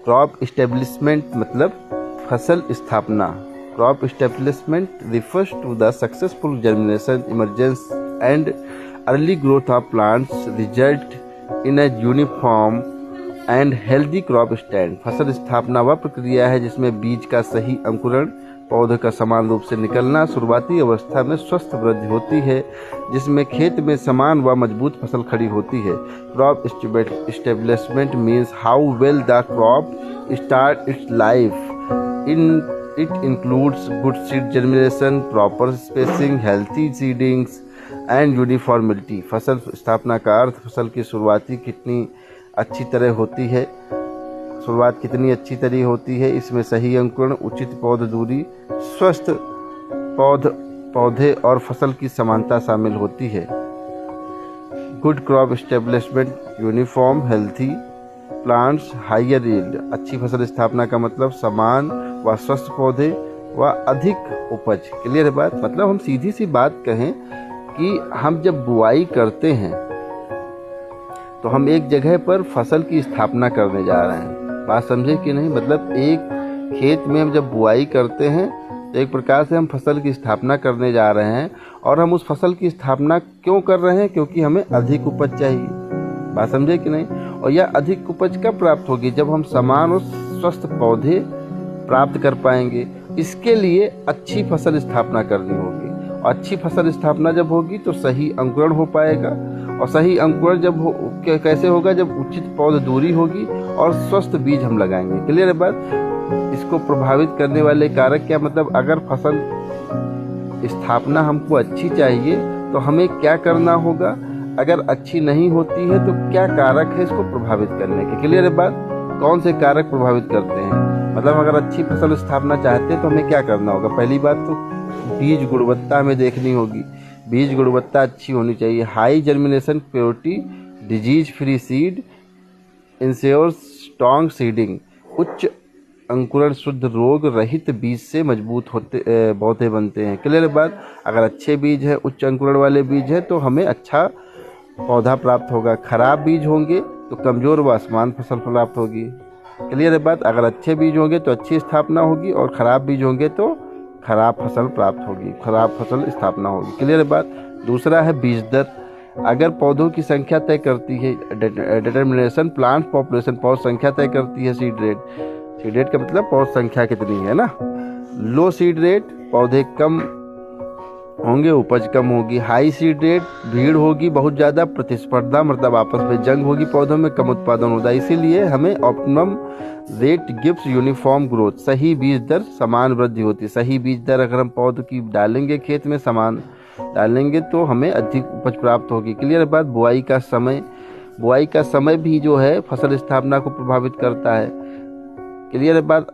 Crop establishment मतलब फसल स्थापना। Crop establishment refers to the successful germination, emergence and early growth of plants result in a uniform and healthy crop stand। फसल स्थापना वह प्रक्रिया है जिसमें बीज का सही अंकुरण, पौधे का समान रूप से निकलना, शुरुआती अवस्था में स्वस्थ वृद्धि होती है जिसमें खेत में समान व मजबूत फसल खड़ी होती है। Crop establishment means how well the crop start it's life in It includes good seed germination, proper spacing, healthy seedings and uniformity। फसल स्थापना का अर्थ फसल की शुरुआती कितनी अच्छी तरह होती है, शुरुआत कितनी अच्छी तरह होती है, इसमें सही अंकुरण, उचित पौध दूरी, स्वस्थ पौधे और फसल की समानता शामिल होती है। Good crop establishment, uniform healthy plants, higher yield. अच्छी फसल स्थापना का मतलब समान व स्वस्थ पौधे व अधिक उपज। क्लियर है बात? मतलब हम सीधी सी बात कहें कि हम जब बुआई करते हैं तो हम एक जगह पर फसल की स्थापना करने जा रहे हैं। बात समझे कि नहीं? मतलब एक खेत में हम जब बुआई करते हैं तो एक प्रकार से हम फसल की स्थापना करने जा रहे हैं, और हम उस फसल की स्थापना क्यों कर रहे हैं? क्योंकि हमें अधिक उपज चाहिए। बात समझे कि नहीं? और यह अधिक उपज कब प्राप्त होगी? जब हम समान और स्वस्थ पौधे प्राप्त कर पाएंगे। इसके लिए अच्छी फसल स्थापना करनी होगी, और अच्छी फसल स्थापना जब होगी तो सही अंकुरण हो पाएगा, और सही अंकुरण जब कैसे होगा? जब उचित पौध दूरी होगी और स्वस्थ बीज हम लगाएंगे। क्लियर है बात? इसको प्रभावित करने वाले कारक क्या? मतलब अगर फसल स्थापना हमको अच्छी चाहिए तो हमें क्या करना होगा? अगर अच्छी नहीं होती है तो क्या कारक है इसको प्रभावित करने के? क्लियर है बात? कौन से कारक प्रभावित करते हैं? मतलब अगर अच्छी फसल स्थापना चाहते हैं तो हमें क्या करना होगा? पहली बात तो बीज गुणवत्ता हमें देखनी होगी। बीज गुणवत्ता अच्छी होनी चाहिए। High germination, purity, disease free seed ensures strong seeding. उच्च अंकुरण, शुद्ध रोग रहित बीज से मजबूत पौधे बनते हैं। क्लियर है बात? अगर अच्छे बीज है, उच्च अंकुरण वाले बीज है तो हमें अच्छा पौधा प्राप्त होगा। खराब बीज होंगे तो कमजोर व असमान फसल प्राप्त होगी। क्लियर है बात? अगर अच्छे बीज होंगे तो अच्छी स्थापना होगी, और खराब बीज होंगे तो खराब फसल प्राप्त होगी, खराब फसल स्थापना होगी। क्लियर है बात? दूसरा है बीज दर। अगर पौधों की संख्या तय करती है डिटर्मिनेशन, प्लांट पॉपुलेशन, पौध संख्या तय करती है सीड रेट। सीड रेट का मतलब पौध संख्या कितनी है ना। लो सीड रेट, पौधे कम होंगे, उपज कम होगी। हाई सीड रेट, भीड़ होगी बहुत ज़्यादा, प्रतिस्पर्धा मतलब आपस में जंग होगी, पौधों में कम उत्पादन होता है। इसीलिए हमें optimum rate gives uniform growth. सही बीज दर समान वृद्धि होती है। सही बीज दर अगर हम पौध की डालेंगे, खेत में समान डालेंगे तो हमें अधिक उपज प्राप्त होगी। क्लियर बात? बुआई का समय, बुआई का समय भी जो है फसल स्थापना को प्रभावित करता है। क्लियर बात?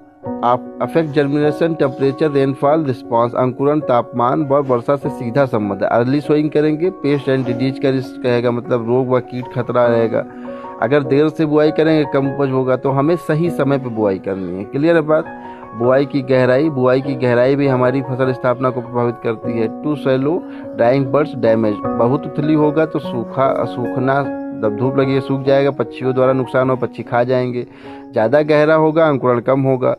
Affect germination, temperature, rainfall, response. अंकुरण, तापमान व वर्षा से सीधा संबंध है। अर्ली सोइंग करेंगे, पेस्ट एंड डिजीज का रिस्क रहेगा, मतलब रोग व कीट खतरा रहेगा। अगर देर से बुआई करेंगे कम उपज होगा। तो हमें सही समय पे बुआई करनी है। क्लियर है बात? बुआई की गहराई, बुआई की गहराई भी हमारी फसल स्थापना को प्रभावित करती है। Too shallow, dying birds damage. बहुत उथली होगा तो सूखना, जब धूप लगी सूख जाएगा, पक्षियों द्वारा नुकसान हो, पक्षी खा जाएंगे। ज़्यादा गहरा होगा, अंकुरण कम होगा।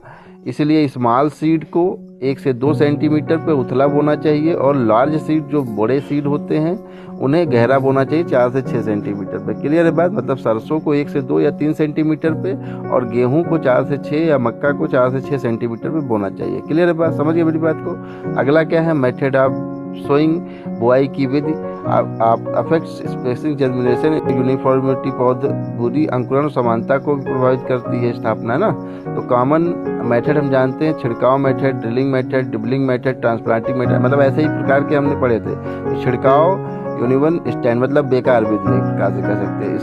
इसलिए स्मॉल सीड को 1 से 2 सेंटीमीटर पे उथला बोना चाहिए, और लार्ज सीड जो बड़े सीड होते हैं उन्हें गहरा बोना चाहिए 4 से 6 सेंटीमीटर पे। क्लियर है बात? मतलब सरसों को 1 से 2 या 3 सेंटीमीटर पे, और गेहूं को 4 से 6 या मक्का को 4 से 6 सेंटीमीटर पे बोना चाहिए। क्लियर है बात? समझिए मेरी बात को। अगला क्या है? मेथड ऑफ सोइंग, बुआई की विधि। अफेक्ट्स स्पेसिंग, जर्मिनेशन, यूनिफॉर्मिटी, पौध दूरी, अंकुरण, समानता को भी प्रभावित करती है स्थापना ना। तो कॉमन मेथड हम जानते हैं, छिड़काव method, drilling method, dibbling method, transplanting method, मतलब ऐसे ही प्रकार के हमने पढ़े थे। तो छिड़काव यूनिवन स्टैंड मतलब बेकार विधि एक प्रकार से कह सकते हैं।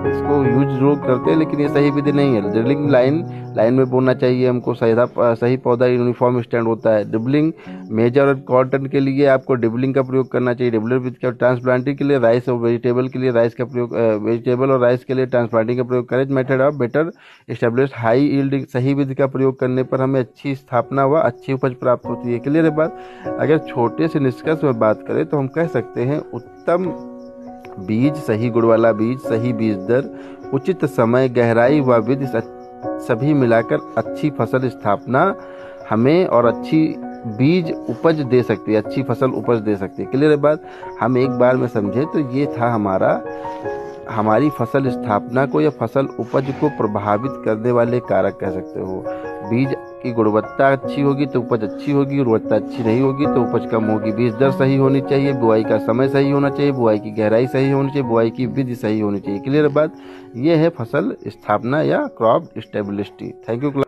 इसको यूज लोग करते हैं, लेकिन ये सही विधि नहीं है। ड्रिलिंग लाइन में बोना चाहिए हमको, सही पौधा यूनिफॉर्म स्टैंड होता है। डिबलिंग मेजर और कॉटन के लिए आपको डिबलिंग का प्रयोग करना चाहिए, डिबलर विधि का। ट्रांसप्लांटिंग के लिए राइस और वेजिटेबल के लिए राइस का प्रयोग, वेजिटेबल और राइस के लिए ट्रांसप्लांटिंग का प्रयोग करें। Method of better establish high yield, सही विधि का प्रयोग करने पर हमें अच्छी स्थापना व अच्छी उपज प्राप्त होती है। क्लियर है बात? अगर छोटे से निष्कर्ष में बात करें तो हम कह सकते हैं उत्तम बीज, सही गुण वाला बीज, सही बीज दर, उचित समय, गहराई व विधि सभी मिलाकर अच्छी फसल स्थापना हमें और अच्छी बीज उपज दे सकती है, अच्छी फसल उपज दे सकती है। क्लियर है बात? हम एक बार में समझे तो ये था हमारी फसल स्थापना को या फसल उपज को प्रभावित करने वाले कारक कह सकते हो। बीज की गुणवत्ता अच्छी होगी तो उपज अच्छी होगी, गुणवत्ता अच्छी नहीं होगी तो उपज कम होगी। बीज दर सही होनी चाहिए, बुआई का समय सही होना चाहिए, बुआई की गहराई सही होनी चाहिए, बुआई की विधि सही होनी चाहिए। क्लियर बात? ये है फसल स्थापना या क्रॉप स्टेबिलिटी। Thank you.